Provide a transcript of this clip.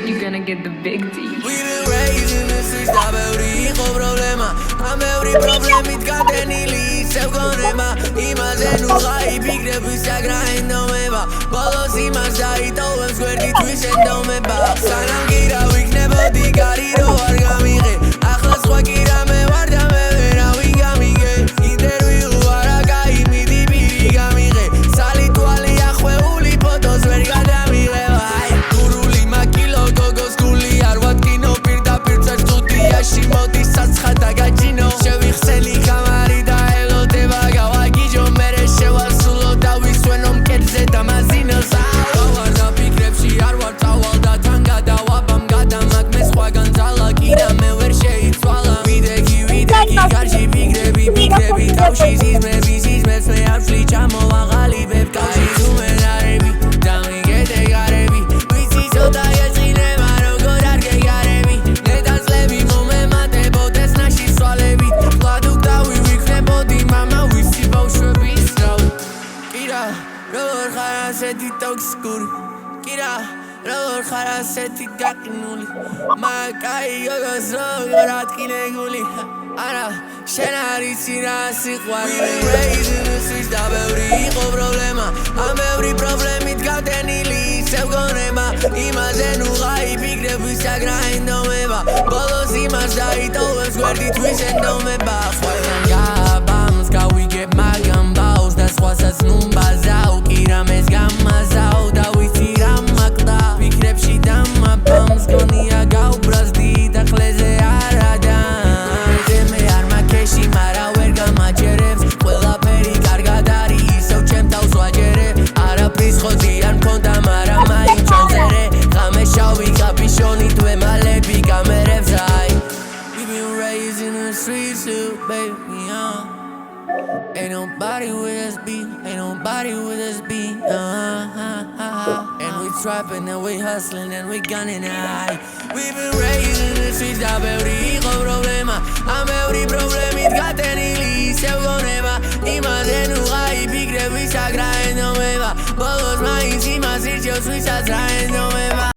You're gonna get the big D. We've been raised in the streets, da ბევრი იყო პრობლემა ამ ბევრი პრობლემით გადენილი ისევ გონება იმაზე ნუ გაიფიქრები საგრაინდომება ბოლოს იმას დაიტოვებს გვერდით ენდომება სანამ კი რა ვიქნებოდი გარი რო არ გამიღე ახლა სხვა კი რამე ვარ და მე ვერავინ გამიგე ინტერვიუ არა გაიმიდი პირი გამიღე სალი თვალი ახვეული ფოტოს ვერ გადამიღება გურული მაკილო გოგოს გული არ ვატკინო პირდაპირ წესტუდიაში მოდის საცხადა გაჯინო შევიხსენი კამარი და ელოდება გავაგიჯო მერე შევასულო და ვისვენო მკერდზე დამაზინოს ვარ და ფიქრებში არ ვარ წავალ და თან გადავაბამ გადამაგ მე სხვაგან ძალა კი და მე ვერ შეიცვალა ვიდექი გარში ფიქრები თავში ზიზმებს მე არ ვშლი ჩამოვაღალიბებ კავშირს უმენარები დამიგეთე გარები ვიცი ცოტა ეწყინება როგორ არ გეგარები ნედანძლები მომემატებოდეს ნაში სვალებით ყლადუგდავი ვიქნებოდი მამა ვისი ბავშვები სწრავი კირა როგორ ხარ ასეთი ტოქსიკური კირა როგორ ხარ ასეთი გაყინული მაკაი გოგოს როგორ ატკინეგული არა შენ არ იცი რა სიყვარული raised in the streets და ბევრი იყო პრობლემა ამ ბევრი პრობლემით გადენილი ისევ გონება იმაზე ნუ გაიფიქრები საგრაინდომება ბოლოს იმას დაიტოვებს გვერდით ენდომება ყველგან გააბამს გავიგებ მაგამ ბაუს და სხვასაც ნუ ბაზავ კი რამეს გამაზავ და ვიცი რა მაკდა ფიქრებში დამაბამს გონია გავბრაზდი და ხლეზე არადა მარა ვერ გამაჯერებს ყველაფერი კარგად არის ისევ ჩემ თავს ვაჯერებ არაფრის ხოძი არ მქონდა მაგრამ მაინც ჩანწერე ღამე შავი კაპიშონი თვემალები კამერებს აი We've been raised in the streets too baby Ain't nobody with us beat ain't nobody with us beat and we trapping and we hustling and we gunning high We've been raised in the streets და ბევრი იყო პრობლემა ამ ბევრი პრობლემით გადენილი ისევ გონება იმაზე ნუ გაიფიქრები საგრაინდომება ბოლოს მაინც იმას ირჩევს ვისაც რა ენდომება